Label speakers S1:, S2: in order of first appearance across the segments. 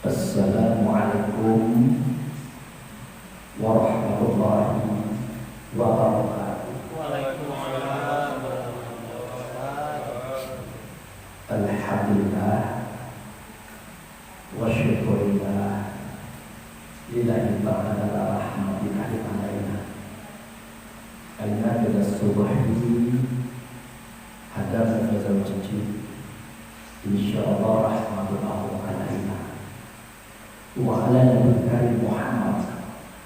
S1: Assalamualaikum warahmatullahi wabarakatuh.
S2: Waalaikumsalam warahmatullahi wabarakatuh.
S1: Alhamdulillah wa syukurillah lillahi ta'ala rahmatillahi alaina aina bila subuhi hadana fazal jiji insyaallah rahmatullahi alaina wa ala nabiyyina Muhammad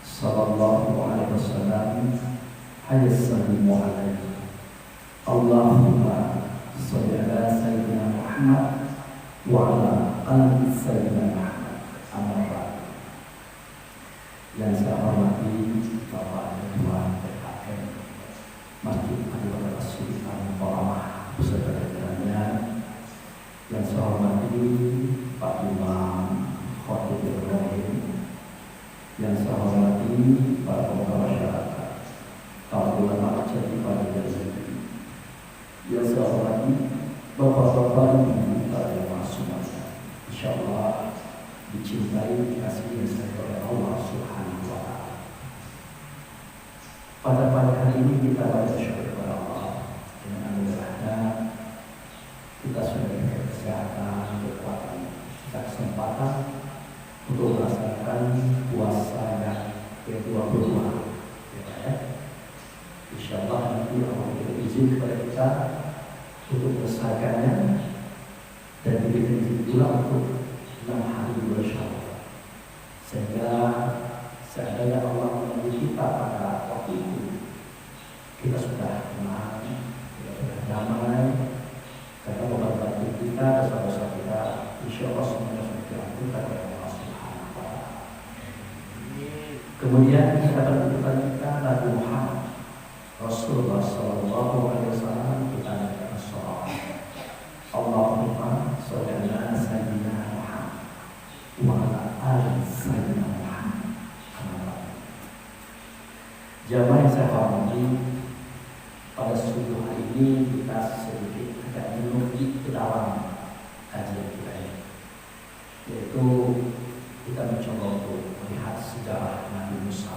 S1: sallallahu alaihi wasallam hayyassallimu alaihi Allahumma sholli ala sayyidina Muhammad wa ala ali sayyidina Muhammad. Amma ba'd. Yang saya hormati Bapak Ketua PKM Masjid Abu Bakar As-Siddiq Al-Mukarramah beserta jajarannya, yang saya hormati Pak Imam Khatib Ibrahim, yang saya hormati para pemuda masyarakat, para ulama jadi pada jadi, yang saya hormati bapak-bapak ibu para jemaah semuanya, insyaallah dicintai dikasihi saya oleh Allah Subhanahu wa taala. Pada pagi hari ini kita bersyukur kepada Allah dengan anugerahnya kita sudah diberi kesehatan, kekuatan, kita kesempatan untuk melaksanakan puasa yang ke-22, ya. Insyaallah nanti Allah beri izin kepada kita untuk melesarkannya dan diberi izin pula untuk 6 hari bersyarat, sehingga seandainya Allah menguji kita pada waktu itu kita sudah tenang, kita sudah damai, karena membantu kita dosa-dosa kita insyaallah semuanya sudah diampunkan oleh Allah Subhanahu wa taala. Kemudian kita berdoa kita Nabi Muhammad Rasulullah sallallahu alaihi wasallam, kita baca sholawat Allahumma sholli ala sayyidina Muhammad wa ala ali sayyidina Muhammad. Jamaah yang saya hormati, pada subuh hari ini kita sedikit agak menuju ke dalam kajian kita ini, yaitu kita mencoba untuk melihat sejarah Nabi Musa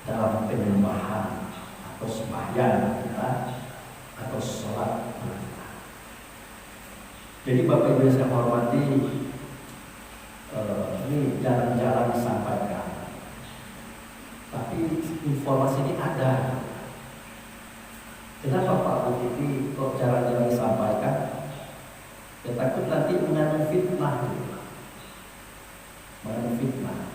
S1: dalam penyembahan atau sembahyang kita atau sholat kita. Jadi Bapak Ibu yang saya hormati, ini jalan-jalan disampaikan, tapi informasi ini ada. Kenapa Pak Bukiti kok jalan-jalan disampaikan? Ya takut nanti mengandung fitnah, mengandung fitnah.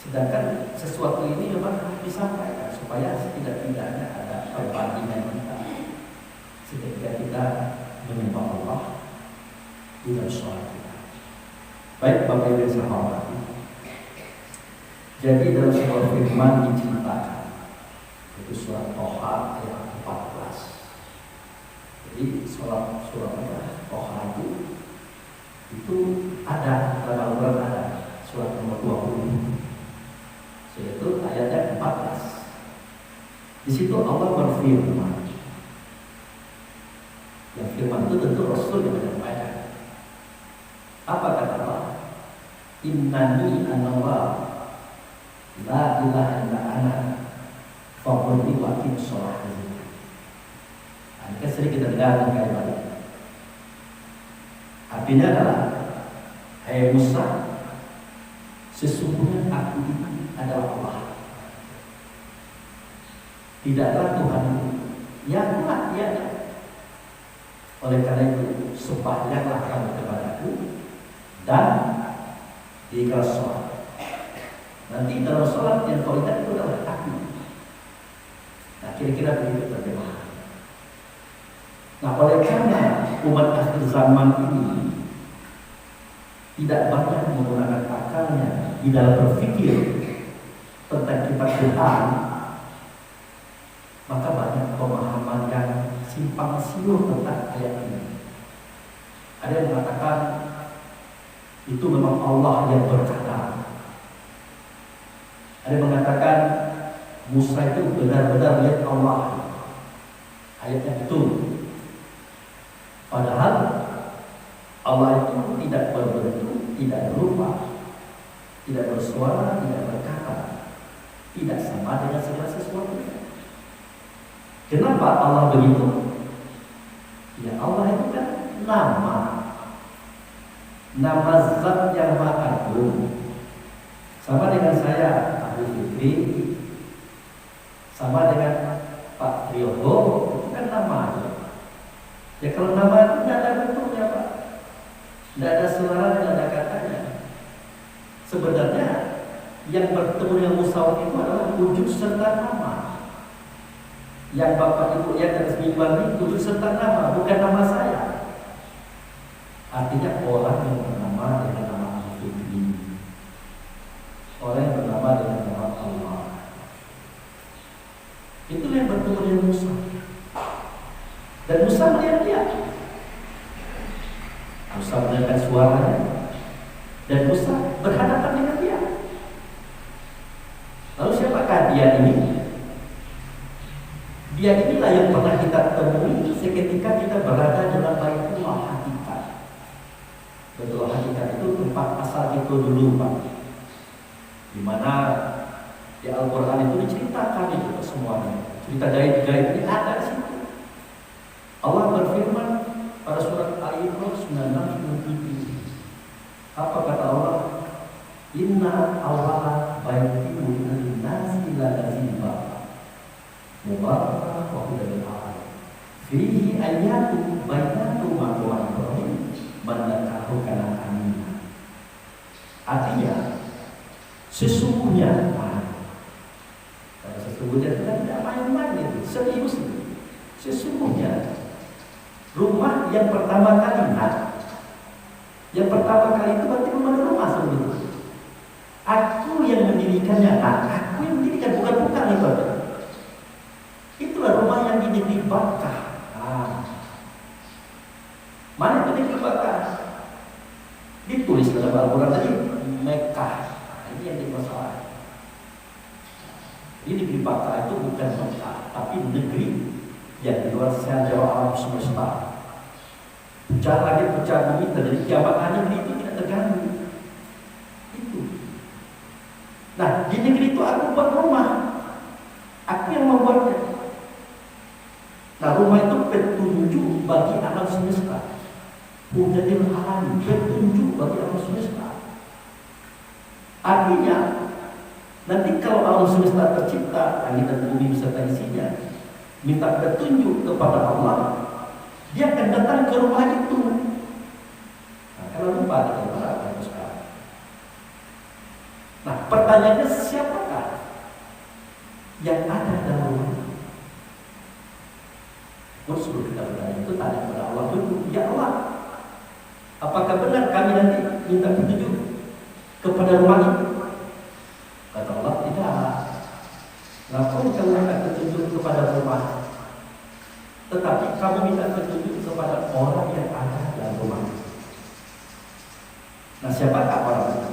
S1: Sedangkan sesuatu ini memang harus disampaikan supaya setidak-tidaknya ada perbandingan kita ketika kita menyembah Allah di dalam sholat kita. Baik Bapak Ibu yang saya hormati, jadi dalam sebuah firman diceritakan, itu surat Toha ayat 14. Jadi surat Toha itu ada dalam Al-Quran, ada surat nomor 20, yaitu ayatnya 14. Di situ Allah berfirman, yang firman itu tentu Rasul yang menyampaikan. Apa kata Allah? Innani anallah la ilaha illa ana fa'budu wa aqim sholat. Ini kan sering kita dengar kalimat ini. Artinya adalah, hai Musa, sesungguhnya aku ini adalah Allah. Tidaklah Tuhan yang tiada. Oleh karena itu, sembahyanglah kamu kepadaku dan dikira sholat. Nanti dalam sholat yang kau lihat itu adalah aku. Nah, kira-kira begitu terjemahan. Nah, oleh karena umat akhir zaman ini tidak banyak menggunakan akalnya di dalam berpikir tentang kitab Tuhan, maka banyak pemahaman yang simpang siur tentang ayat ini. Ada yang mengatakan itu memang Allah yang berkata. Ada yang mengatakan Musa itu benar-benar lihat Allah. Ayatnya itu. Padahal Allah itu tidak berbentuk, tidak berupa, tidak bersuara, tidak berkata, tidak sama dengan segala sesuatu. Kenapa Allah begitu? Ya Allah itu kan nama zat yang maha agung. Sama dengan saya, Abu Fikri, sama dengan Pak Triyogo, itu kan nama. Ya kalau nama itu tidak ada bentuknya Pak, tidak ada suara, tidak ada katanya. Sebenarnya yang bertemu dengan musawwir itu adalah wujud serta nama. Yang Bapak Ibu yang atas mimbar ini wujud serta nama, bukan nama saya. Artinya orang yang bernama dengan nama Al-Fikri, orang yang bernama dengan nama Allah. Itulah yang bertemu dengan Musa. Dan Musa melihat dia. Musa mendengar suaranya, dan Musa berhadapan dengan dia. Lalu siapakah dia ini? Dia inilah yang pernah kita temui seketika kita berada dalam Baitullah Hakikat. Betul, hakikat itu tempat asal itu dulu Pak, di mana di Al-Quran itu diceritakan itu semuanya. Cerita gaib-gaib ini ada di situ. Allah berfirman pada surat Al-Imran 96. Apa kata Allah? Inna awala baiti lin-nasi ladzina mubarakah wa hudan lil-alamin. Fihi ayatun bayyinatun maqam Ibrahim mandakahu kana amina. Artinya sesungguhnya tidak main-main itu, serius itu. Sesungguhnya rumah yang pertama kali yang pertama kali itu berarti rumah sebelum. Aku yang mendirikannya, aku yang mendirikan, bukan itu. Itulah rumah yang di negeri Bakkah. Mana itu negeri Bakkah? Ditulis dalam Al-Quran tadi Mekah. Ini yang dimasalah. Ini negeri Bakkah itu bukan Mekah, tapi negeri yang di luar jauh alam semesta. Pecah langit, pecah bumi, terjadi kiamat, hanya negeri itu tidak terganggu. Itu. Nah, di negeri itu aku buat rumah. Aku yang membuatnya. Nah, rumah itu petunjuk bagi alam semesta. Hudadil alam, petunjuk bagi alam semesta. Artinya, nanti kalau alam semesta tercipta, langit dan bumi beserta isinya, minta petunjuk kepada Allah, dia akan datang ke rumah itu. Nah, kalau lupa kita berapa sekarang. Nah, pertanyaannya siapakah yang ada dalam rumah itu? Sebelum kita bertanya itu tanya kepada Allah dulu, ya Allah, apakah benar kami nanti minta petunjuk kepada rumah itu? Kata Allah, tidak. Ngapain kamu minta petunjuk kepada rumah? Tetapi kamu minta petunjuk kepada orang yang ada dalam rumah. Nah, siapakah orang itu?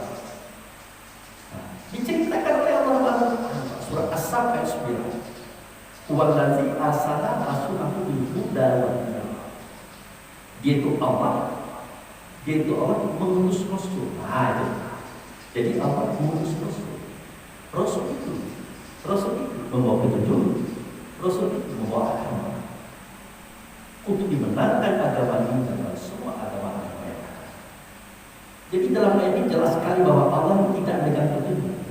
S1: Nah, diceritakan oleh Allah surat As-Saff ayat 9. Wallazi arsala rasulahu bil huda wa dinil haq. Dia itu Allah mengutus Rasul. Nah, itu. Jadi Allah mengutus Rasul. Rasul itu membawa petunjuk. Rasul itu membawa agama untuk dimenangkan agama ini dan semua agama yang lain. Jadi dalam ayat ini jelas sekali bahwa Allah tidak memegang petunjuk,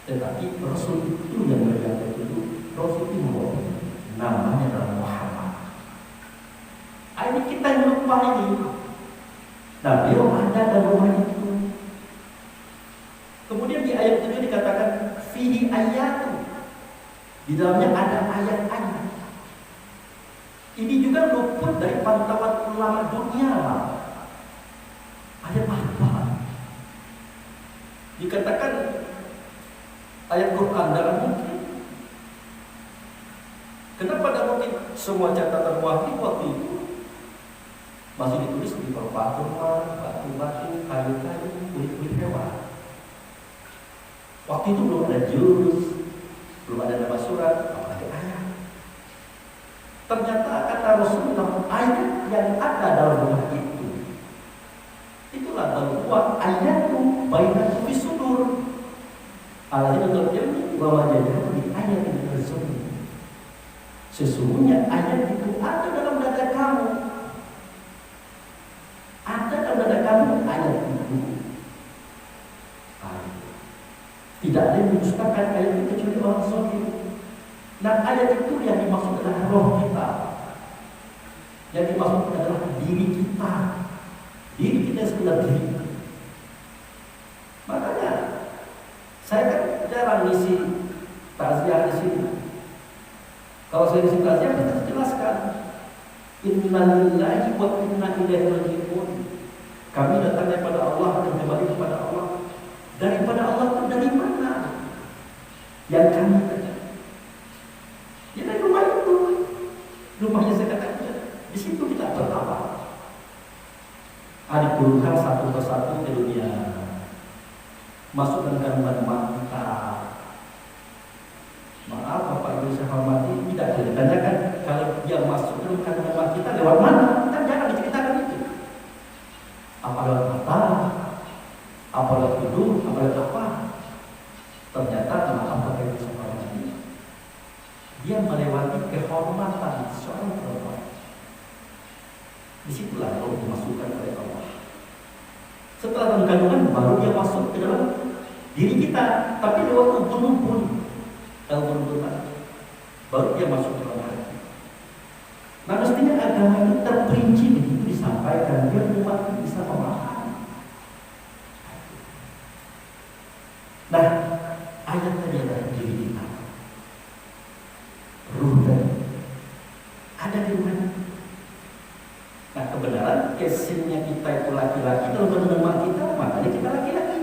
S1: tetapi Rasul itu yang memegang petunjuk. Rasul itu membawa petunjuk. Namanya adalah Muhammad. Ini kita yang lupa ini. Nah, beliau ada dalam rumah itu. Kemudian di ayat 7 dikatakan fihi ayatu. Di dalamnya ada ayat-ayat. Ini juga luput dari pantauan ulama dunia. Ayat apa? Dikatakan ayat Quran dalam mungkin. Kenapa tidak mungkin? Semua catatan wahyu waktu itu masih ditulis di perpaduan, batu-batu, kayu-kayu, kulit-kulit hewan. Waktu itu belum ada jurus, belum ada nama surat, apalagi ayat. Ternyata kata Rasulullah, ayat yang ada dalam rumah itu, itulah bal huwa ayatu bainatu fis sudur. Al-Hidayah ilmi wa majadatu bi ayatin tersebut. Sesungguhnya ayat itu ada dalam dada kamu. Ada dalam dada kamu ayat itu. Tidak ada yang mendustakan ayat itu kecuali orang zalim. Dan ayat itu yang dimaksud adalah roh kita. Yang dimaksud adalah diri kita. Diri kita sebelah diri. Makanya saya kan jarang ngisi takziah di sini. Kalau saya ngisi takziah kita jelaskan innalillahi wa inna ilaihi raji'un. Kami datang daripada Allah dan kembali kepada Allah. Daripada Allah itu dari mana? Yang kami katakan. Ya dari rumah itu. Rumahnya saya katakan. Di situ kita bertawaf. Diturunkan satu persatu ke dunia. Masuk ke kandungan mak kita. Maaf Bapak Ibu saya hormati, tidak ditanyakan kalau dia masuk ke kandungan mak kita lewat mana? Kita jangan diceritakan itu. Apa lewat mata? Apa lewat hidung? Apa lewat apa? Ternyata maaf Bapak Ibu saya hormati, dia melewati kehormatan seorang perempuan. Disitulah kalau dimasukkan oleh Allah. Setelah dalam kandungan baru dia masuk ke dalam diri kita, tapi lewat ubun pun, dalam ubun baru dia masuk ke dalam hati. Nah mestinya agama itu terperinci begitu disampaikan biar umat bisa memahami. Nah ayat tadi adalah diri kita, ruh tadi ada di mana? Nah kebenaran casingnya kita itu laki-laki dalam kandungan mak kita, makanya kita laki-laki.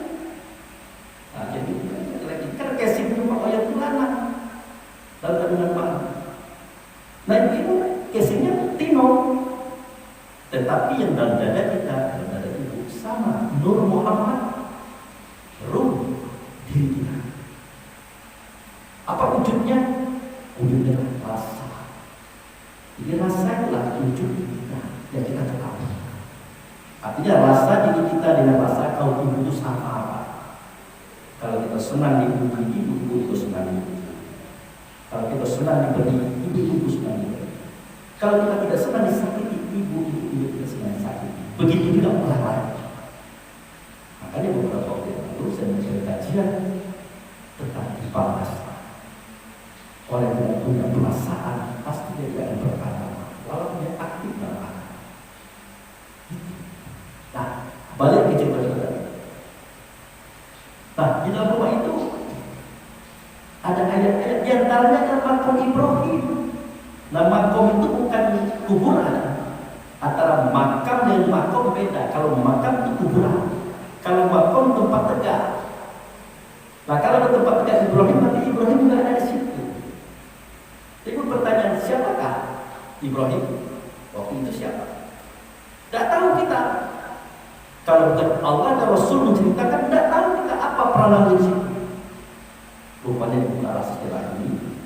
S1: Nah jadi kita laki-laki karena casing rumah ayat itu anak dalam kandungan mak. Nah itu casingnya tino, tetapi yang dalam dada kita, dalam dada ibu sama Nur Muhammad, ruh diri kita. Apa wujudnya? Wujudnya rasa. Jadi rasa itulah wujud kita yang kita ketahui. Artinya rasa diri kita dengan rasa kaum ibu itu sama apa? Kalau kita senang dipuji ibu itu senang dipuji. Kalau kita senang diberi ibu itu senang diberi. Kalau kita tidak senang disakiti ibu itu tidak senang disakiti. Begitu juga orang lain. Makanya beberapa waktu yang lalu saya mencari kajian tentang dibalas. Orang yang tidak punya perasaan pasti dia tidak akan berkata, walaupun dia aktif dalam hati. Nah, balik ke cerita kita. Nah, di dalam rumah itu ada ayat-ayat di antaranya adalah makom Ibrahim. Nah, makom itu bukan kuburan. Antara makam dan makom beda. Kalau makam itu kuburan. Kalau makom tempat tegak. Nah, kalau ada tempat tegak Ibrahim, nanti Ibrahim juga ada di situ. Jadi pertanyaan, siapakah Ibrahim? Waktu itu siapa? Tidak tahu kita. Kalau Allah dan Rasul menceritakan, tidak tahu kita apa peranan di situ. Rupanya bukan rahasia ini.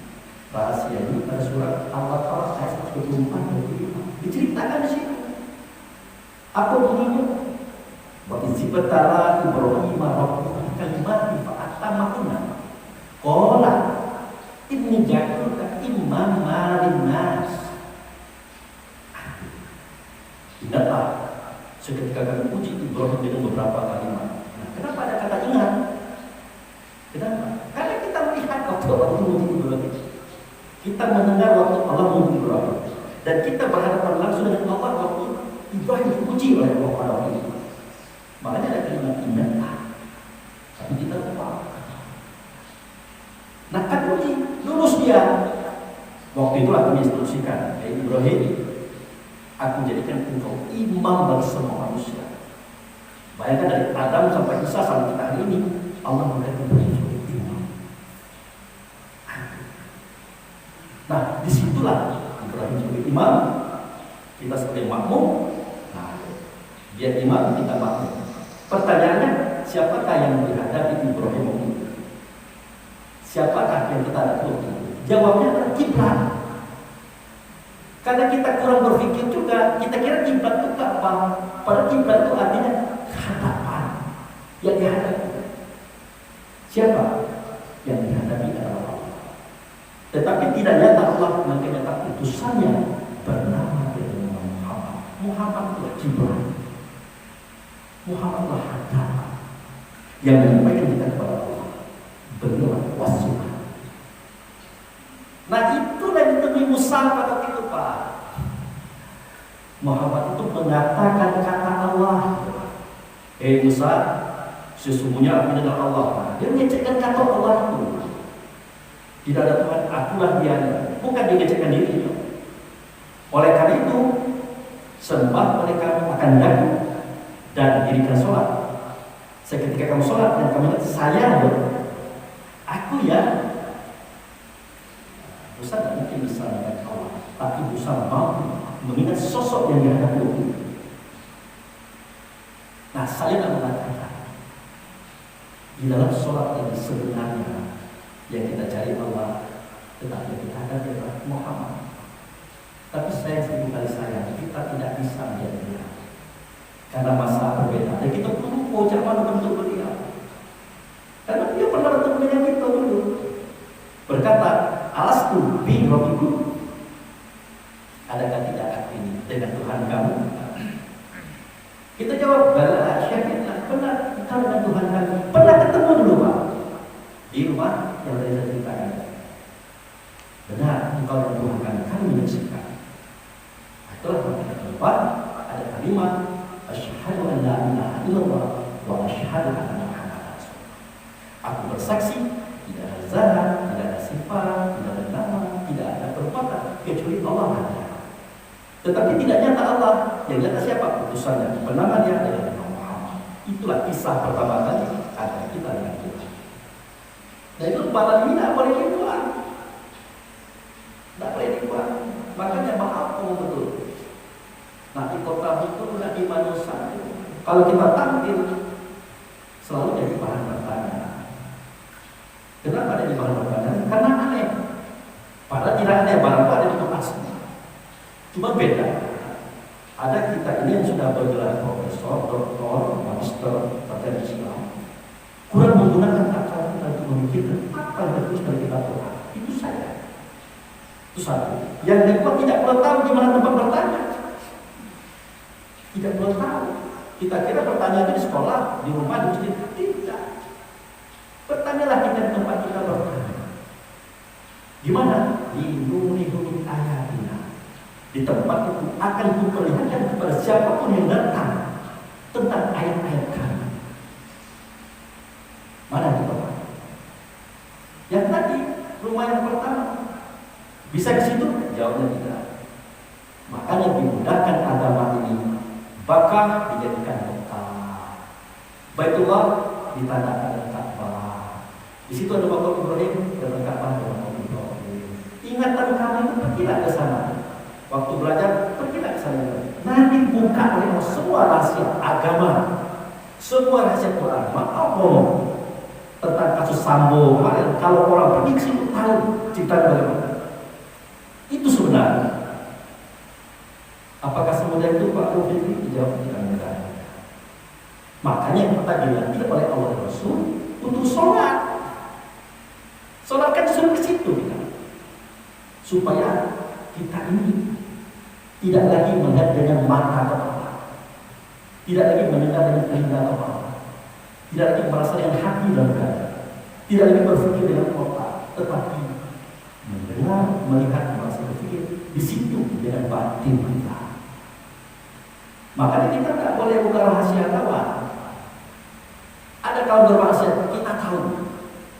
S1: Rahasia ini pada surat Al-Baqarah ayat 124 diceritakan di situ. Apa bunyinya? Wa izibtala Ibrahim rabbuhu kalimati fa'atamahunna. Qala inni ja'aluka imaman linnas. Ingatlah seketika kami uji Ibrahim dengan beberapa kalimat. Nah, kenapa ada kata ingat? Kenapa? Karena kita melihat waktu Allah menguji Ibrahim. Kita mendengar waktu Allah menguji Ibrahim. Dan kita berhadapan langsung dengan Allah waktu Ibrahim diuji oleh Allah itu. Makanya ada kalimat ingatlah. Tapi kita lupa. Nah kan uji, lulus dia. Waktu itulah kami instruksikan, Ibrahim, aku jadikan engkau imam bagi semua manusia. Bayangkan dari Adam sampai Isa sampai kita hari ini, Allah memberikan Ibrahim sebagai imam. Nah, disitulah Ibrahim sebagai imam, kita sebagai makmum. Nah, dia imam, kita makmum. Pertanyaannya, siapakah yang menghadapi Ibrahim itu? Siapakah yang kita hadapi? Jawabnya adalah kiblat. Karena kita kurang berpikir juga, kita kira kiblat itu apa? Padahal kiblat itu artinya hadap. Yang dihadapi siapa? Yang dihadapi adalah Allah. Tetapi tidak nyata Allah mengenai utusannya bernama Muhammad. Muhammad adalah Jibril. Muhammad adalah hadap yang menyampaikan kita kepada Allah. Beliau wasilah. Nah itulah yang ditemui Musa pada waktu itu, Pak. Muhammad itu mengatakan kata Allah. Musa, sesungguhnya aku adalah Allah. Dia mengecekkan kata Allah itu. Tidak ada Tuhan, akulah dia. Bukan dia mengecekkan diri. Oleh karena itu, sembah oleh kamu akan daku dan dirikan sholat. Seketika kamu sholat dan kamu ingat saya loh, aku ya. Musa tidak mungkin bisa mengingat Allah, tapi Musa mampu mengingat sosok yang dihadapi. Nah, saya tidak mengatakan di dalam sholat yang sebenarnya yang kita cari Allah, tetapi kita ada di Muhammad. Tapi saya seribu kali sayang, kita tidak bisa melihat dia karena masa berbeda. Dan kita perlu bocah mana bentuk beliau, karena dia pernah bertemu dengan kita dulu. Berkata, alastu bi rabbikum, adakah tidak aku ini dengan Tuhan kamu? Kita jawab, bala syahidna, benar kita dengan Tuhan kami. Pernah ketemu dulu Pak di rumah yang tadi saya ceritakan. Benar, engkau dan Tuhan kami menyaksikan. Itulah yang kedua, ada kalimat asyhadu an la ilaha illallah wa asyhadu anna Muhammadar rasulullah. Aku bersaksi tidak ada zat, tidak ada sifat, tidak ada nama, tidak ada perbuatan kecuali Allah ada. Tetapi tidak nyata Allah, yang nyata siapa? Utusannya, bernama dia adalah Muhammad. Itulah kisah pertama kali ada kita dengan Tuhan. Dan itu balan ini tidak boleh dibuang, tidak boleh dibuang. Makanya maaf betul. Nah di kota itu di manusia. Kalau kita tampil selalu jadi bahan pertanyaan. Kenapa ada di bahan pertanyaan? Karena aneh. Padahal tidak aneh, barang ada di tempat semua. Cuma beda. Ada kita ini yang sudah bergelar profesor, doktor, magister, sarjana Islam, kurang menggunakan akal kita untuk memikirkan apa yang tertulis dari kitab Tuhan. Itu saya. Itu satu. Yang kedua, tidak perlu tahu di mana tempat bertanya. Tidak perlu tahu. Kita kira pertanyaan itu di sekolah, di rumah, di masjid. Tidak. Bertanyalah kita di tempat kita bertanya. Di mana? Di nurihum ayatina. Di tempat itu akan diperlihatkan kepada siapapun yang datang tentang ayat-ayat kami. Mana di tempat? Yang tadi rumah yang pertama bisa ke situ? Jawabnya tidak. Makanya dimudahkan agama ini, bakah dijadikan Mekah, Baitullah ditandakan dengan Ka'bah. Di situ ada makam Ibrahim dan Ka'bah dan makam Ibrahim. Ingatan kami itu pergilah ke sana. Waktu belajar pergilah ke sana. Nanti buka oleh semua rahasia agama, semua rahasia Quran. Maaf ngomong tentang kasus Sambo kemarin. Kalau orang pergi ke situ tahu ceritanya bagaimana. Itu sebenarnya. Apakah semudah itu Pak Rufik? Dijawab tidak mudah. Makanya kita dilatih oleh Allah dan Rasul untuk sholat. Sholat kan disuruh ke situ kita. Supaya kita ini tidak lagi melihat dengan mata kepala, tidak lagi mendengar dengan telinga kepala, tidak lagi merasa dengan hati dan dada, tidak lagi berpikir dengan otak, tetapi mendengar, melihat, merasa berpikir di situ dengan batin kita. Makanya kita tidak boleh buka rahasia kawan. Ada kawan berrahasia kita tahu,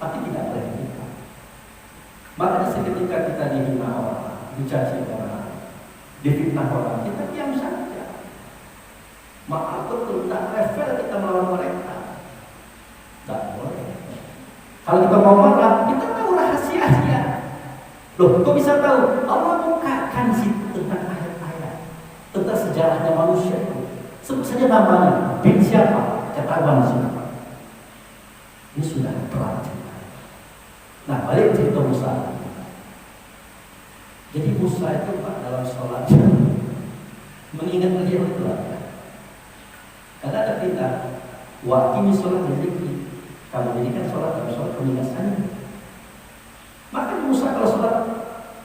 S1: tapi tidak boleh kita. Makanya seketika kita dihina orang, dicaci orang, difitnah orang, kita diam saja. Maaf betul, tidak level kita melawan mereka. Tidak boleh. Kalau kita mau marah, kita tahu rahasianya. Loh, kok bisa tahu? Allah bukakan situ tentang ayat-ayat, tentang sejarahnya manusia itu. Sebut saja namanya, bin siapa? Ketahuan siapa. Ini sudah terlanjur. Nah, balik cerita Musa. Jadi Musa itu Pak dalam sholat mengingat beliau itu lah. Karena ada kita Wa aqimi sholat dzikri. Kamu dirikan sholat dalam sholat pengingatannya. Maka Musa kalau sholat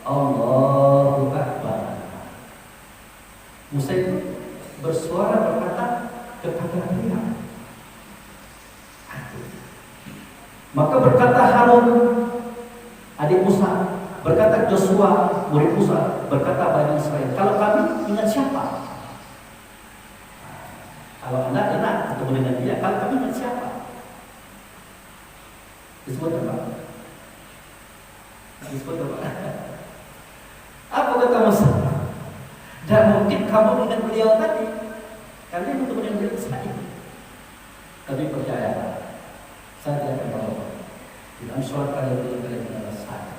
S1: Allahu Akbar, Musa itu bersuara berkata kepada dia. Maka berkata Harun adik Musa, berkata Joshua murid Musa, berkata Bani Israel, kalau kami ingat siapa? Kalau anda enak ketemu dengan dia, kalau kami ingat siapa? Disebut apa? Disebut apa? Apa kata Musa? Dan mungkin kamu dengan beliau tadi, kalian bertemu dengan beliau saya. Tapi percaya, saya tidak akan bawa. Di dalam sholat kalian adalah saya.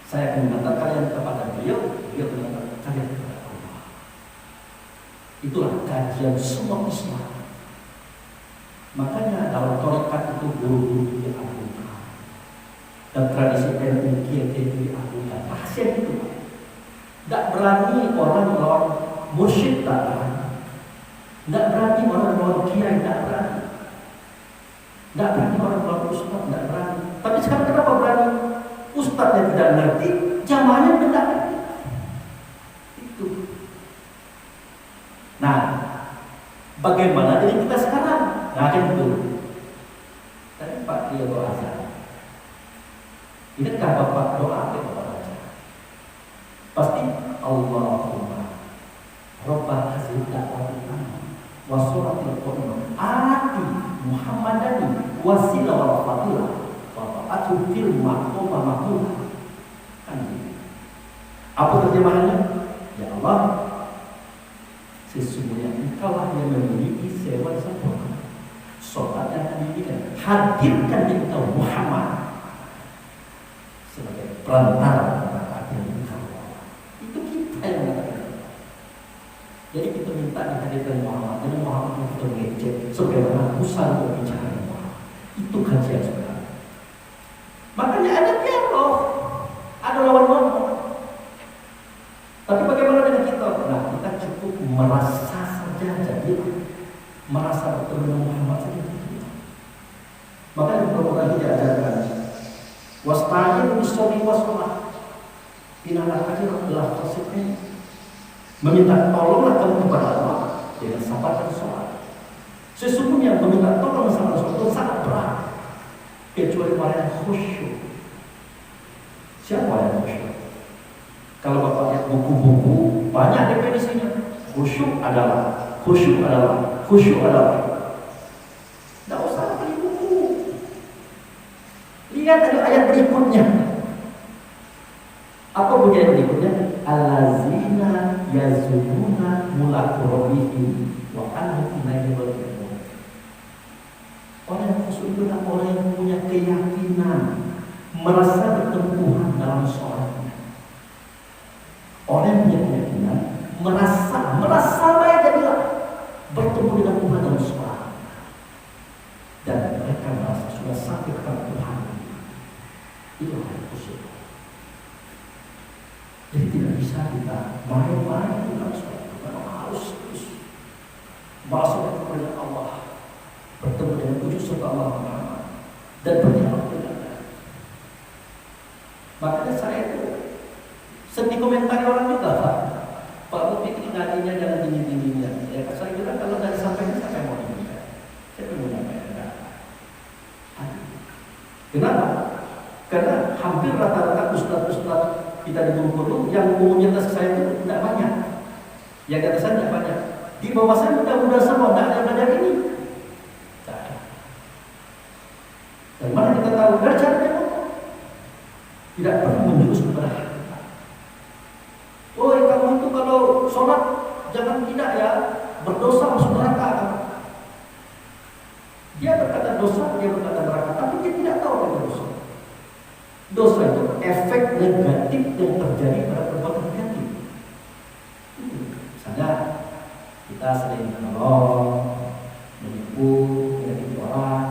S1: Saya akan mengantar kalian kepada beliau, beliau akan mengantar kalian kepada Allah. Itulah kajian semua Islam. Makanya dalam tarekat itu guru-guru diagungkan dan tradisi NU kiai diagungkan. Rahasia itu, tidak berani orang melawan mursyid, tak berani. Tidak berani orang melawan kiai, tidak berani. Tidak berani orang melawan ustaz, tidak berani. Tapi sekarang kenapa berani? Ustaznya tidak ngerti, jamaahnya tidak ngerti. Itu. Nah, bagaimana diri kita sekarang? Nah, kan itu. Tadi Pak dia doa azan. Ingatkah Bapak doa apa yang Bapak baca? Pasti Allahumma Rabbah hazil da'wati tamam wa sholatil qa'imah ati Muhammadani wasilah wal fadilah wa ta'atu fil maqama mahmud. Kan gitu. Apa terjemahannya? Ya Allah, sesungguhnya Engkaulah yang memiliki sewa sempurna. Sholat yang didirikan, hadirkan engkau Muhammad sebagai perantara antara aku dan engkau. Itu kita yang mengatakan. Jadi kita minta dihadirkan Muhammad, dan Muhammad yang kita mengejek sebagaimana Musa berbicara Muhammad. Itu kajian sebenarnya. Makanya ada dialog, ada lawan ngomong. Tapi bagaimana dengan kita? Nah, kita cukup merasa saja jadi merasa bertemu dengan Muhammad saja. Makanya Al-Quran diajarkan wasta'in bis-sabri was-shalah. Innallaha adalah fasihnya. Meminta tolonglah kamu kepada Allah dengan sabar dan sholat. Sesungguhnya meminta tolong sama Allah itu sangat berat, kecuali orang yang khusyuk. Siapa yang khusyuk? Kalau Bapak lihat buku-buku banyak definisinya. Khusyuk adalah. Tidak usah beli buku. Lihat ada ayat berikutnya. Apa bunyi ayat berikutnya? Allazina yazununa mulaqurabihim wa annahum ilaihi raji'un. Orang yang khusyuk itu adalah orang yang punya keyakinan, merasa bertemu Tuhan dalam sholatnya. Orang yang punya keyakinan, merasa baik jadilah bertemu dengan Tuhan dalam sholat, dan mereka merasa sudah sampai kepada Tuhan. Itu yang khusyuk. Jadi tidak bisa kita main-main dalam sholat. Kita harus terus masuk kepada Allah, bertemu dengan wujud serta Allah Muhammad, dan berdialog dengannya. Makanya saya itu sedih komentari orang juga, Pak Mufti ini ngadinya jangan tinggi-tingginya. Ya, saya kira kalau dari sampainya sampai mau tinggi, saya perlu nyampaikan. Kenapa? Karena hampir rata-rata ustaz-ustaz kita di Bengkulu yang umumnya atas saya itu tidak banyak. Yang di atas saya tidak banyak. Di bawah saya mudah-mudahan semua tidak ada yang belajar ini. Dari mana kita tahu? Dari caranya tidak perlu menjurus kepada harta. Oh, kamu itu kalau sholat jangan tidak ya, berdosa masuk neraka. Dia berkata dosa, dia berkata neraka, tapi dia tidak tahu apa dosa. Dosa itu efek negatif yang terjadi pada perbuatan negatif. Misalnya kita sering menolong, menipu, menyakiti orang.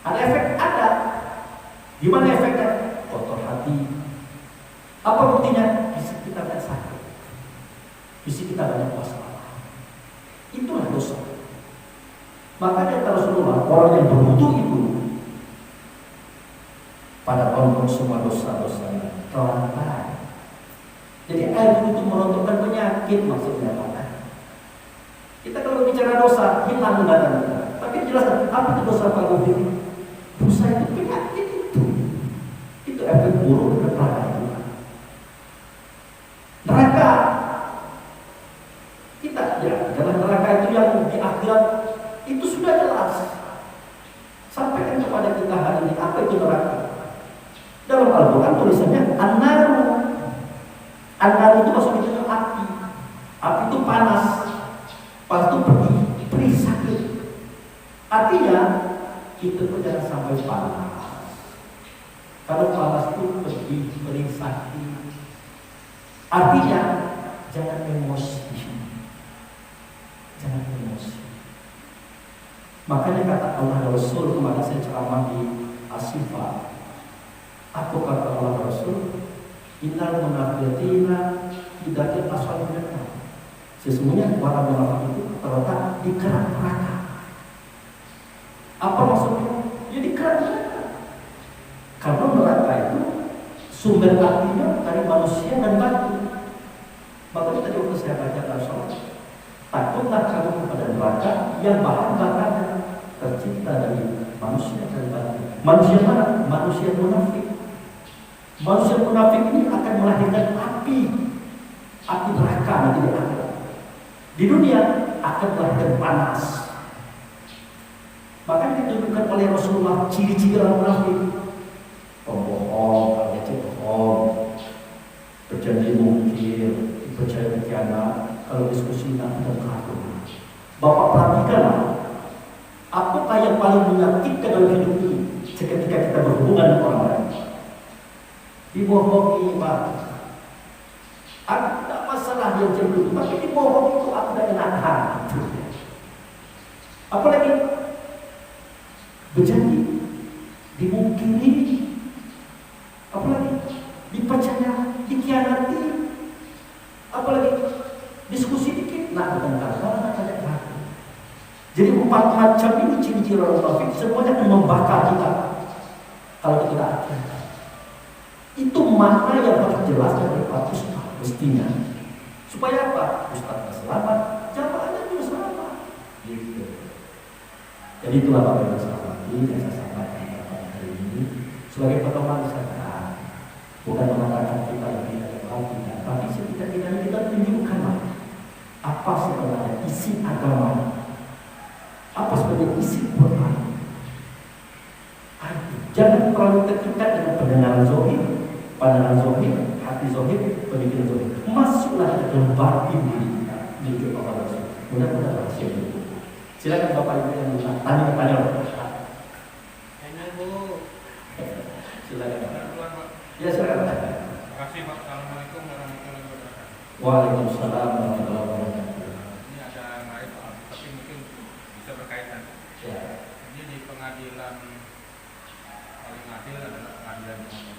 S1: Ada efek, ada. Gimana efeknya? Kotor hati. Apa buktinya? Fisik kita banyak sakit, fisik kita banyak masalah. Itulah dosa. Makanya kata Rasulullah, orang yang berwudu itu pada kelompok semua dosa-dosanya telantar. Jadi air itu merontokkan penyakit maksudnya Pak. Kita kalau bicara dosa, hilang ingatan kita. Tapi jelaskan, apa itu dosa Pak Gufir? Dosa itu penyakit itu. Itu efek buruk neraka itu. Neraka. Kita ya, dalam neraka itu yang di akhirat itu sudah jelas. Sampaikan kepada kita hari ini, apa itu neraka? Dalam Al-Quran tulisannya an-naru. An-naru itu maksudnya api. Api itu panas. Pas itu perih sakit. Artinya kita pun jangan sampai panas. Kalau panas itu perih sakit. Artinya jangan emosi. Jangan emosi. Makanya kata Allah Rasul kemarin saya ceramah di Asifah. Apa kata Allah Rasul? Innal munafiqina tidak asal mereka. Sesungguhnya orang munafik itu terletak di kerak neraka. Apa maksudnya? Ya di kerak neraka. Karena neraka itu sumber apinya dari manusia dan batu. Makanya tadi waktu saya baca Rasul, takutlah kamu kepada neraka yang bahan bakarnya tercipta dari manusia dan batu. Manusia mana? Manusia munafik. Manusia munafik ini akan melahirkan api neraka nanti di akhirat. Di dunia akan melahirkan panas. Bahkan ditunjukkan oleh Rasulullah ciri-ciri orang munafik: pembohong, kalau bohong, berjanji mungkir, percaya khianat, kalau diskusi nanti dan kafir. Bapak perhatikanlah, apakah yang paling menyakitkan dalam hidup ini ketika kita berhubungan dengan orang lain? Dibohongi, Pak. Ada masalah yang cemburu, tapi dibohong itu aku tidak enakan. Apalagi berjanji, dimungkiri, apalagi dipercaya, dikhianati, apalagi diskusi dikit, nak bertengkar, nak. Jadi 4 macam ini ciri-ciri orang munafik, semuanya akan membakar kita kalau kita akhir. Itu makna yang harus jelas dari Pak Ustaz mestinya. Supaya apa? Ustaz selamat, jamaahnya juga selamat. Gitu. Jadi itulah Bapak Ibu sekalian yang saya sampaikan pada hari ini sebagai pedoman saja. Bukan mengatakan kita lebih dari orang tidak, tapi setidak-tidaknya kita tunjukkanlah apa sebenarnya isi agama, apa sebenarnya isi Quran. Jangan terlalu terikat dengan pendengaran zahir, pandangan zahir, hati zahir, pemikiran zahir. Masuklah ke dalam batin diri kita, menuju Allah Rasul. Mudah-mudahan rahasia itu. Silakan Bapak Ibu yang tanya.
S2: Ini Bu.
S1: Silakan. Ya silakan.
S2: Terima kasih Pak. Assalamualaikum warahmatullahi wabarakatuh.
S1: Waalaikumsalam warahmatullahi wabarakatuh.
S2: Ini ada naik Pak, tapi mungkin bisa berkaitan.
S1: Ya.
S2: Ini di pengadilan paling adil adalah pengadilan yang ada.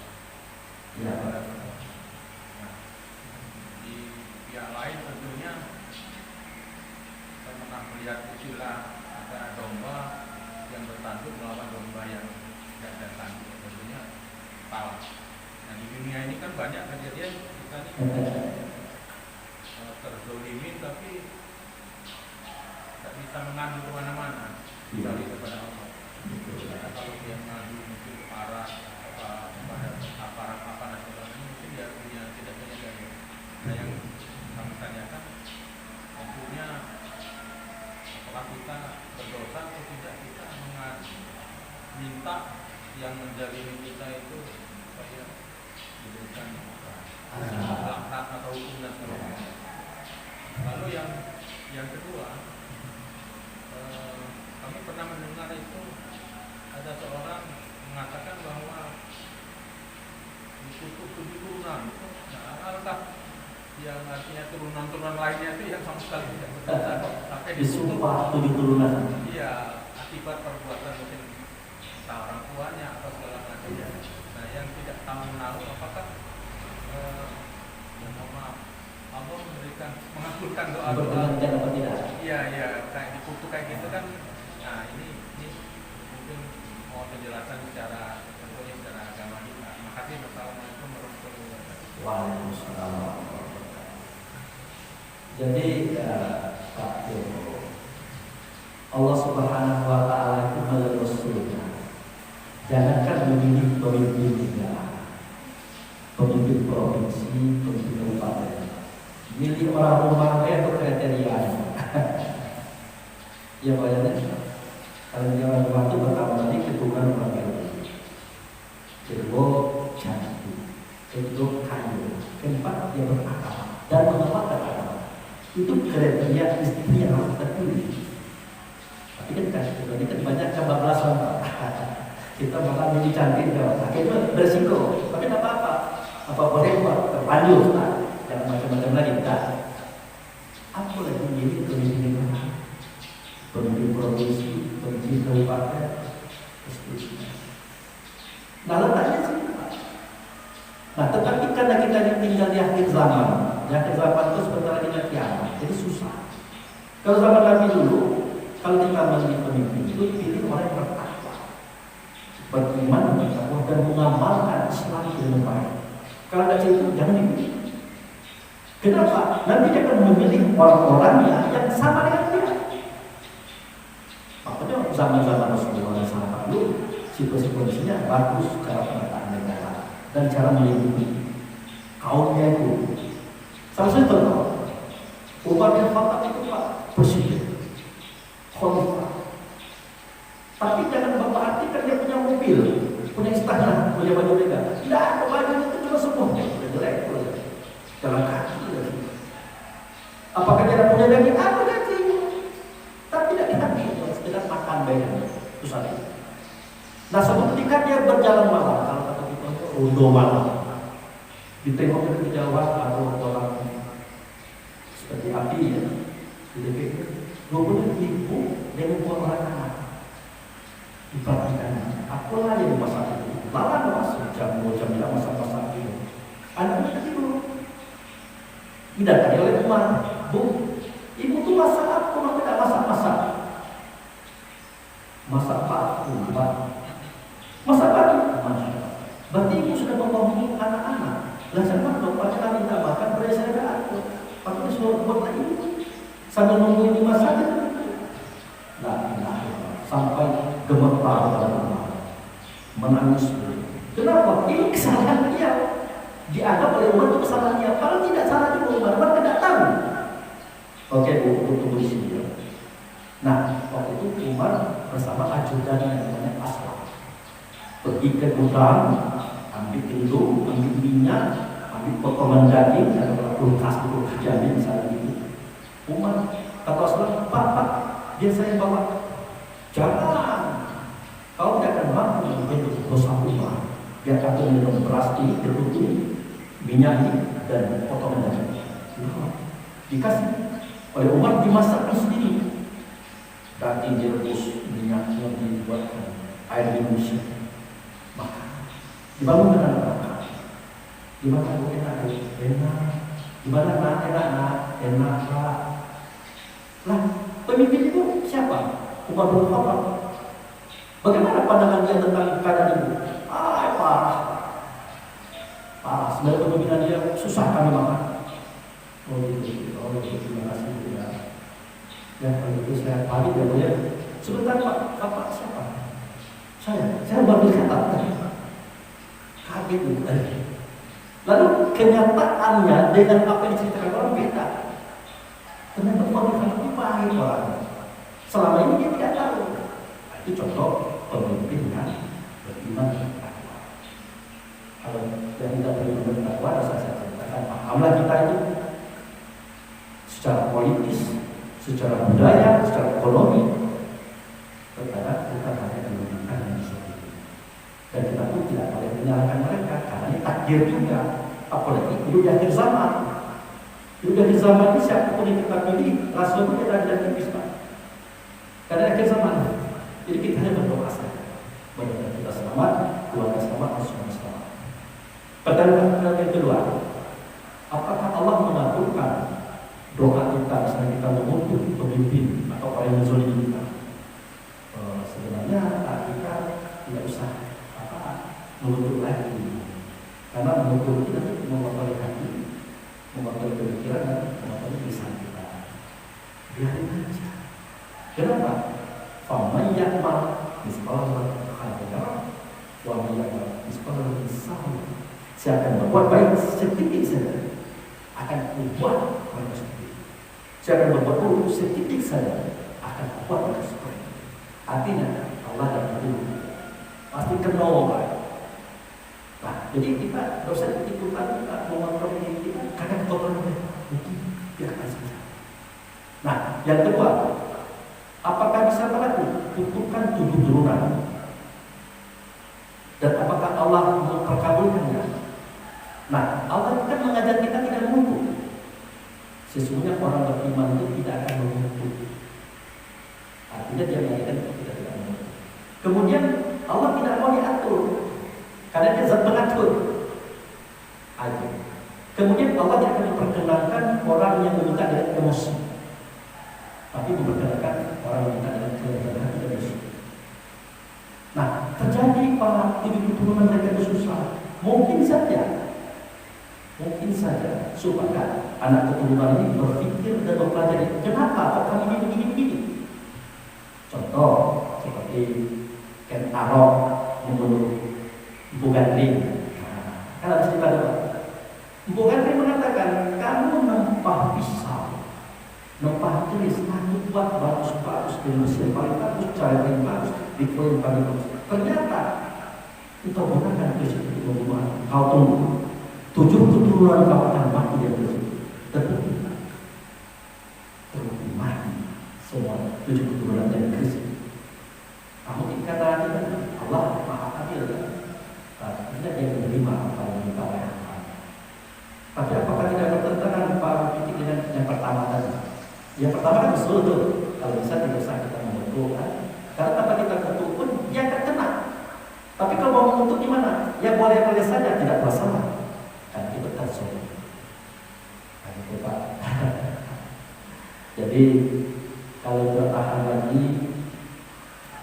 S1: Ya.
S2: Nah, di pihak lain tentunya saya pernah melihat istilah ada domba yang bertanduk melawan domba yang tidak ada tanduk, tentunya kalah. Nah di dunia ini kan banyak kejadian kita ini terzolimin tapi tidak bisa mengadu kemana-mana, kembali kepada Allah. Kalau dia mengadu mungkin ke arah kepada aparat apa dan sebagainya, mungkin dia punya tidak punya dalil. Nah yang kami tanyakan tentunya apakah kita berdosa atau tidak kita mengadu, minta yang menjalimi kita itu supaya diberikan laknat atau hukum dan sebagainya. Lalu yang kedua, kami pernah mendengar itu ada seorang mengatakan bahwa dikutuk 7 turunan. Nah, apakah yang artinya turunan-turunan lainnya itu yang sama sekali tidak berdosa sampai
S1: disumpah 7 turunan.
S2: Iya, akibat perbuatan mungkin entah orang tuanya atau segala macamnya. Nah, yang tidak tahu menahu apakah maaf, Allah memberikan mengabulkan doa-doa.
S1: Berpengaruh apa tidak?
S2: Iya, kayak dikutuk kayak gitu kan Nah ini mungkin mau penjelasan secara tentunya secara agama kita. Makasih. Wassalamualaikum warahmatullahi wabarakatuh.
S1: Waalaikumsalam warahmatullahi wabarakatuh. Jadi Pak Joko, Allah Subhanahu wa Ta'ala itu melalui Rasulnya. Jangankan memilih pemimpin negara, pemimpin provinsi, pemimpin kabupaten, milih orang rumah itu kriterianya. Ya bayarnya, kalau dia orang rumah itu pertama kali keturunan orang kaya, kedua cantik, kedua kaya, keempat dia berakal dan mengamalkan agama. Itu kriteria istri yang harus terpilih. Tapi kan ini kan banyak kebablasan. Kita malah milih cantik, akhirnya berisiko. Tapi tidak apa-apa. Apa boleh buat terlanjur, jangan macam-macam lagi. Apa lagi milih pemimpin negara, pemimpin provinsi, pemimpin kabupaten, seterusnya. Nah letaknya sih. Nah tetapi karena kita tinggal di akhir zaman itu sebentar lagi kiamat, jadi susah. Kalau zaman Nabi dulu, kalau kita memilih pemimpin itu pilih orang yang bertakwa, beriman, bertakwa dan mengamalkan Islam dengan baik. Kalau ada itu jangan dipilih. Kenapa? Nanti dia akan memilih orang-orangnya yang sama dengan dia. Makanya zaman-zaman Rasulullah SAW dulu situasi kondisinya bagus, cara penataan negara dan cara melindungi kaumnya itu. Salah satu contoh, Umar bin Khattab itu Pak presiden, khalifah. Tapi jangan bapak artikan dia punya mobil, punya istana, punya baju megah. Tidak, baju itu cuma semuanya, udah jelek, jalan kaki. Apakah dia punya daging? Ada daging, tapi tidak dihati, sekedar makan baiknya. Itu satu. Nah suatu ketika dia berjalan malam, kalau kata kita rondo malam, ditengok dari kejauhan atau orang seperti api ya, di dekat rupanya ibu dengan dua orang anak. Diperhatikan, apalah yang masak itu? Lama masak jam 2 jam tidak masak itu. Anaknya tidur. Didatangi oleh Umar, Bu, ibu tuh masak apa? Umar tidak masak. Masak batu, Pak. Masak batu, berarti ibu sudah membohongi anak-anak. Lah sama bapaknya minta makan, berarti saya tidak atur. Pak disuruh buat lagi sambil nunggu ibu masak. Nah, sampai gemetar Umar, menangis. Kenapa? Ini kesalahan dia. Dianggap oleh Umar itu kesalahan dia. Kalau tidak salah juga Umar tidak tahu. Oke, Bu, tunggu di sini ya. Nah, waktu itu Umar bersama ajudan yang namanya Aslam pergi ke gudang, ambil induk, ambil minyak, ambil potongan daging, ada kulkas untuk jamin misalnya gitu. Umar kata Aslam, Pak, dia saya bawa. Jangan, kau tidak akan mampu menjadi dosa Umar. Biar aku minum beras ini, bertutup minyak ini dan potongan daging. Dikasih oleh Umar, dimasakkan sendiri. Daging direbus, minyaknya dibuatkan, air direbus, makan. Dibangun dengan makan. Dimakan enak, Gimana enak. Lah, pemimpin itu siapa? Umar bin Khattab. Bagaimana pandangan dia tentang keadaan itu? Parah. Sebenarnya kepemimpinan dia susah kami makan. Oh gitu, terima kasih ya. Ya kalau itu saya pagi dia boleh. Sebentar Pak, siapa? Saya baru dikata. Kaget itu. Lalu kenyataannya dengan apa yang diceritakan orang beda. Ternyata Umar bin Khattab itu baik orang. Selama ini dia tidak tahu. Itu contoh pemimpin yang beriman dan takwa. Kalau yang tidak beriman dan takwa, saya ceritakan pahamlah kita itu secara politis, secara budaya, secara ekonomi, terkadang kita hanya dirugikan yang seperti itu. Dan kita pun tidak boleh menyalahkan mereka karena ini takdir juga. Apalagi hidup di akhir zaman. Hidup di akhir zaman ini siapapun yang kita pilih, rasulnya kita tidak tipis, Pak. Karena akhir zaman. Jadi kita hanya berdoa saja. Mudah-mudahan kita selamat, keluarga selamat, semua selamat. Pertanyaan yang kedua, apakah Allah mengabulkan doa kita misalnya kita mengutuk pemimpin atau orang yang zalim kita? tidak usah menuntut lagi, karena menuntut itu nanti mengotori hati, mengotori pemikiran dan mengotori lisan kita. Biarin aja. Kenapa? Faman ya'mal mithqala khairin wa man ya'mal mithqala dzarratin. Siapa yang berbuat baik sedikit saja akan membuat mereka seperti itu. Siapa yang berbuat buruk sedikit saja akan membuat mereka seperti itu. Artinya Allah dan itu pasti kena orang. Nah, jadi kita dosa ikutan mengontrol diri kita karena kotoran mungkin biarkan saja. Nah, yang kedua, apakah bisa berlaku? Kutukan 7 turunan. Dan apakah Allah memperkabulkannya? Nah, Allah kan mengajar kita tidak menunggu. Sesungguhnya orang beriman itu tidak akan menunggu. Artinya dia mengajarkan kita tidak menunggu. Kemudian Allah tidak mau diatur, karena dia zat pengatur. Aja. Kemudian Allah tidak akan memperkenalkan orang yang meminta dengan emosi, tapi memperkenalkan orang yang meminta dengan kerendahan hati dan emosi. Nah, terjadi para 7 turunan mereka itu susah. Mungkin saja supaya anak keturunan ini berpikir dan mempelajari kenapa kok kami ini begini-begini. Contoh seperti Ken Arok membunuh Mpu Gandri. Kan ada cerita dulu. Mpu Gandri mengatakan, kamu nempah pisau, nempah keris, aku buat bagus-bagus dengan mesin paling bagus, cara yang bagus, dikroin paling bagus. Ternyata engkau gunakan keris itu membuat kau tunggu 7 keturunan kau akan mati dari keris itu. Terbukti mati semua 7 keturunan dari keris itu. Namun karena Allah Maha Adil, tidak dia menerima apa yang kita lakukan. Tapi apakah tidak bertentangan Pak Titik dengan yang pertama tadi? Yang pertama kan betul tuh, kalau bisa tidak usah kita mengutuk kan? Karena tanpa kita kutuk pun dia akan kena. Tapi kalau mau mengutuk gimana? Ya boleh-boleh saja, tidak masalah. Kan itu tersulit. Nah, itu Pak. Jadi kalau bertahan lagi,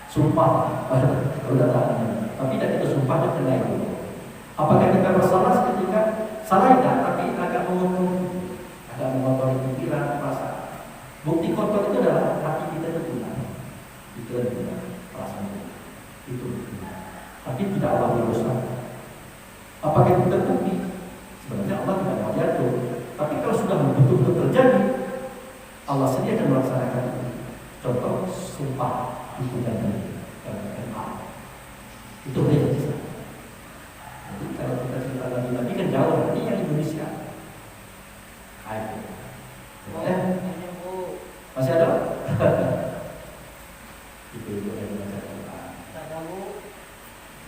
S1: sumpah, udah tahan. Tapi tidak kita sumpahnya kena itu. Apakah kita bersalah ketika salah tidak? Tapi agak mengotori pikiran, perasaan. Bukti kotor itu adalah hati kita itu benar. Itu benar, perasaan itu benar. Tapi tidak Allah dosa. Apakah itu terbukti? Sebenarnya Allah tidak mau jatuh. Tapi kalau sudah betul-betul terjadi, Allah sendiri akan melaksanakan itu. Contoh sumpah itu dan itu boleh bisa. Jadi kalau kita cerita Nabi kan jauh, ini yang Indonesia. Ayo. Masih ada? Itu yang baca Quran.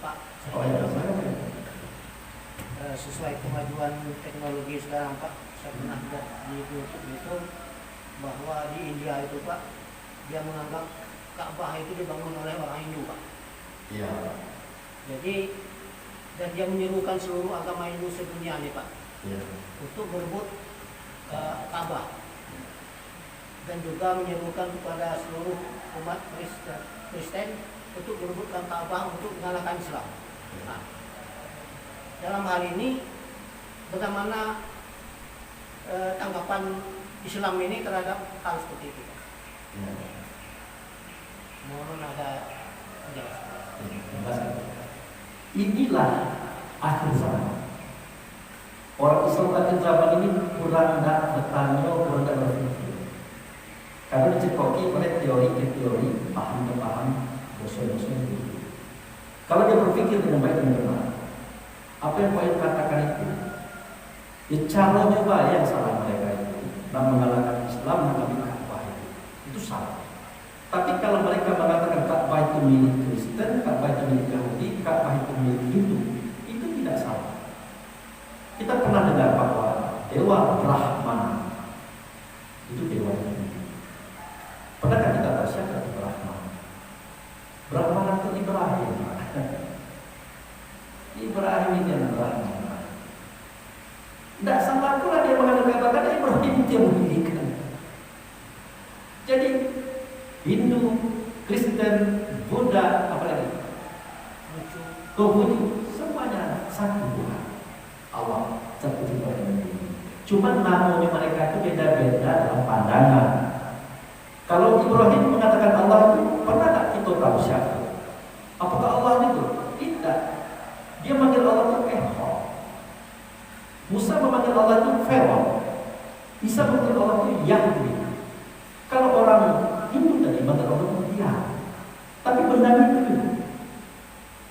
S3: Pak.
S1: Oh ya,
S3: sesuai kemajuan teknologi sekarang Pak, saya pernah lihat di YouTube itu bahwa di India itu Pak, dia menganggap Ka'bah itu dibangun oleh orang Hindu Pak.
S1: Iya.
S3: Jadi dan dia menyerukan seluruh agama Hindu sedunia nih Pak,
S1: Iya.
S3: untuk berebut Ka'bah, dan juga menyerukan kepada seluruh umat Kristen untuk berebutkan Ka'bah untuk mengalahkan Islam. Nah, dalam hal ini bagaimana tanggapan Islam ini terhadap hal seperti itu?
S1: Iya.
S3: Mohon ada penjelasan.
S1: Inilah akhir zaman. Orang Islam akhir zaman ini kurang tak bertanya, kurang tak berpikir. Karena dicekoki oleh teori ke teori, paham ke paham, dosa-dosa itu. Kalau dia berpikir dengan baik dan benar, apa yang poin katakan itu? Ya caranya apa yang salah mereka itu? Dan mengalahkan Islam mengambil Ka'bah itu salah. Tapi kalau mereka mengatakan Ka'bah itu milik Kristen, Ka'bah itu milik Yahudi, Ka'bah itu milik Hindu, itu tidak salah. Kita pernah dengar bahwa Dewa Brahmana itu dewa Hindu. Pernahkah kita tahu siapa itu Brahmana? Brahmana itu Ibrahim. Ibrahim itu yang Brahmana. Tidak salah pula dia mengatakan Ibrahim itu yang mendirikan. Jadi Hindu, Kristen, Buddha, apa lagi? penghuni, semuanya satu Tuhan Allah satu Tuhan. Cuman namanya mereka itu beda-beda dalam pandangan. Kalau Ibrahim mengatakan Allah itu, pernah tak kita tahu siapa? Apakah Allah itu? Tidak. Dia manggil Allah itu Ehor. Musa memanggil Allah itu Pharaoh. Isa memanggil Allah itu Yahweh. Kalau orang Hindu tadi manggil Allah itu Dia. Tapi benda itu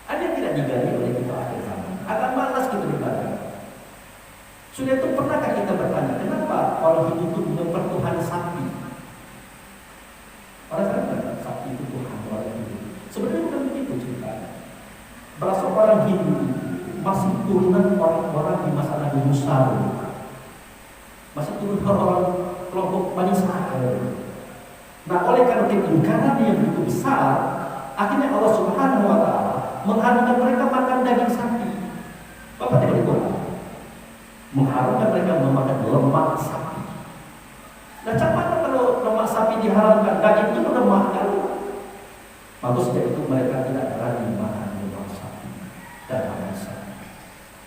S1: ada yang tidak digali oleh kita akhir zaman. Agak malas kita beribadah. Sudah itu pernahkah kita bertanya kenapa orang Hindu itu mempertuhan sapi? Orang kata sapi itu Tuhan orang Hindu. Sebenarnya bukan begitu ceritanya. Berasal orang Hindu masih turunan orang-orang di masa Nabi Musa, masih turun orang kelompok Bani Israil. Nah, oleh karena keingkaran yang begitu besar, akhirnya Allah Subhanahu Wa Taala mengharamkan mereka makan daging sapi. Bapak tidak boleh mengharamkan mereka memakan lemak sapi. Nah, cara kalau lemak sapi diharamkan, daging itu lemak kan? Maka sejak itu mereka tidak berani makan lemak sapi dan makan sapi.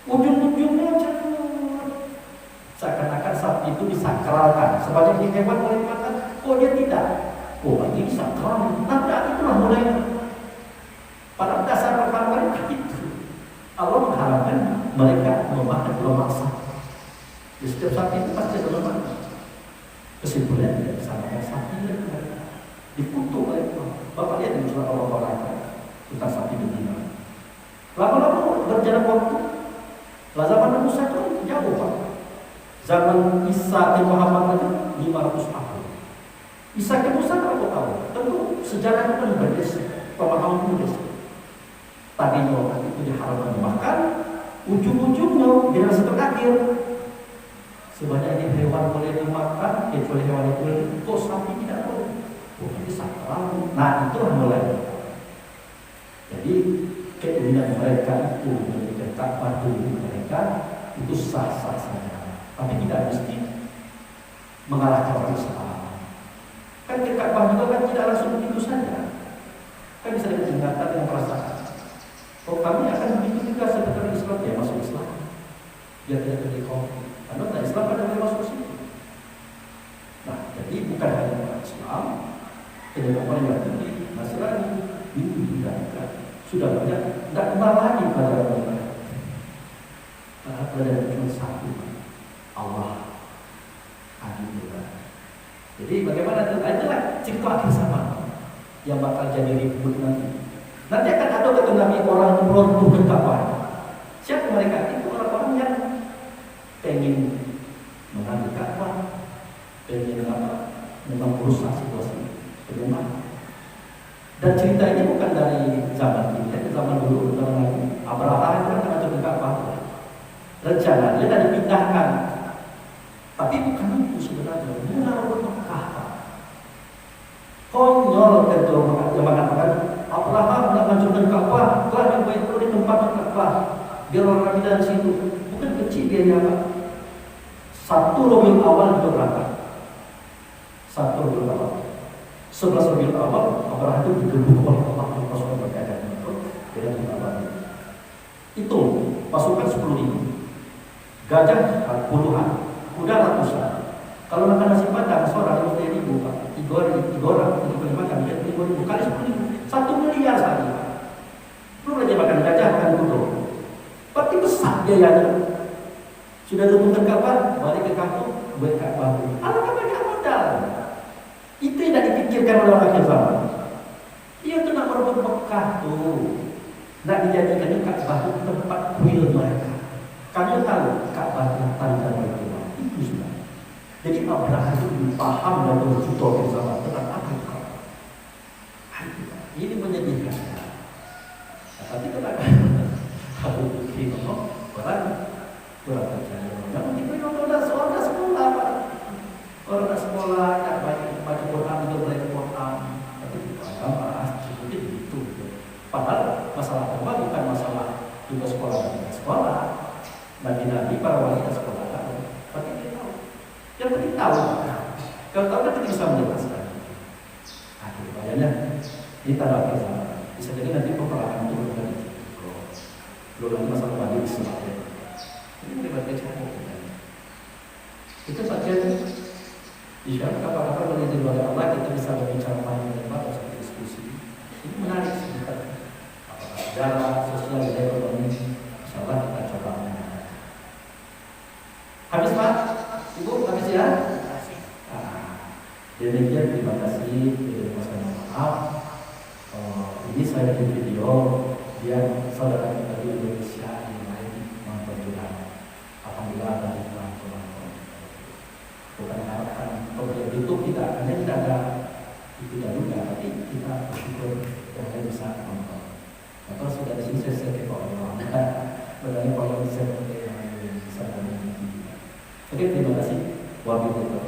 S1: Ujung-ujungnya seakan-akan sapi itu disakralkan sebagai hewan boleh makan. Oh dia tidak. Oh ini disakral. Nah itulah mulai. Pada dasar mereka itu Allah mengharapkan mereka memakan lemak sapi. Di setiap sapi itu pasti ada lemak. Kesimpulannya tidak bisa makan sapi dan mereka dikutuk oleh Allah. Bapak lihat di surah Allah tentang sapi betina. Lama-lama berjalan waktu. Lah zaman Musa itu jauh Pak. Zaman Isa dan Muhammad itu 500 tahun. Isa dan Musa berapa tahun? Tentu sejarahnya kan berbeda, pemahaman berbeda. Tadinya itu diharamkan makan, ujung-ujungnya generasi terakhir sebanyak ini hewan boleh dimakan, kecuali hewan itu kok sapi tidak boleh. Oh ini sakral. Nah itulah mulai. Jadi keinginan mereka itu menjadi Ka'bah dulu mereka itu sah-sah saja, tapi tidak mesti mengalahkan orang Islam. Kan ke Ka'bah juga kan tidak langsung begitu saja. Kan bisa dengan ingatan dan perasaan. Kalau kami akan begitu juga sebenarnya Islam ya masuk Islam. Biar tidak terjadi konflik. Karena tidak Islam ada yang masuk situ. Nah, jadi bukan hanya orang Islam, tidak orang Yahudi, Nasrani, Hindu juga sudah banyak tidak kenal lagi pada mereka. Pada cuma satu Allah adil juga. Jadi bagaimana itu? Itulah cerita akhir zaman yang bakal jadi ribut nanti. Nanti akan ada kata Nabi orang yang runtuh ke Ka'bah. Siapa mereka? Itu orang-orang yang pengen mengambil Ka'bah, pengen memang merusak situasi bagaimana. Dan cerita ini bukan dari zaman ini, dari zaman dulu, zaman Nabi Abraham itu kan mengatur ke Ka'bah. Rencananya dan dipindahkan, tapi bukan itu sebenarnya. Mula Mekah. Konyol ketua yang mengatakan Abraham nak menghancurkan Ka'bah, telah dibuat perlu ditempatkan Ka'bah biar orang Rabidah di situ. Bukan kecil biaya Pak. 1 Rabiul Awal itu berangkat. 1 Rabiul Awal. 11 Rabiul Awal Abraham itu digerbuk oleh Allah pasukan berkaitan dengan Ka'bah. Itu pasukan 10.000. Gajah puluhan, kuda ratusan. Kalau makan nasi padang seorang 5.000 Pak, 3 orang untuk makan 3.000 kali 10.000, 1 miliar sekali. Belum aja makan gajah, makan kuda. Berarti besar biayanya. Sudah turunkan Ka'bah, balik ke kampung, buat Ka'bah. Alangkah banyak modal. Itu yang tidak dipikirkan oleh orang akhir zaman. Dia tuh nak merebut Mekah tuh, nak dijadikan Ka'bah itu tempat kuil mereka. Kamu tahu Ka'bah yang tanda itu sudah. Jadi Abraham itu paham dan berjuta bersama tentang apa itu Ka'bah. Ini menyedihkan. Tapi kenapa? Aku pikir orang percaya. Namun kita orang sekolah, orang sekolah tak baca Quran itu belajar Quran. Tapi agama seperti itu. Padahal masalah agama bukan masalah juga sekolah. Nabi-nabi para wali dan sekolah tapi dia tahu. Yang penting tahu. Kalau tahu kan kita bisa menjelaskan. Akhir bayarnya kita dapat bisa jadi nanti peperangan itu berkali. belum lagi masalah wajib Islam. Ini melibatkan semua kita. Itu saja. Insya Allah kapan-kapan menuju kepada Allah kita bisa berbicara panjang lebar atau diskusi. Ini menarik sih kita. Apakah sejarah, sosial, dan ekonomi. Insya Allah kita coba mendengar. Habis Pak? Ibu habis ya?
S3: Terima kasih.
S1: Demikian terima kasih. Terima kasih. Maaf. Ini saya bikin video biar saudara kita di Indonesia yang lain nonton juga. Alhamdulillah ada teman-teman. Bukan harapkan program YouTube kita, karena kita ada tidak juga, tapi kita bersyukur yang lain bisa nonton. Nah, kalau sudah di sini saya kepo orang, berarti kalau bisa yang lain bisa nonton. Oke, terima kasih. Wabillahi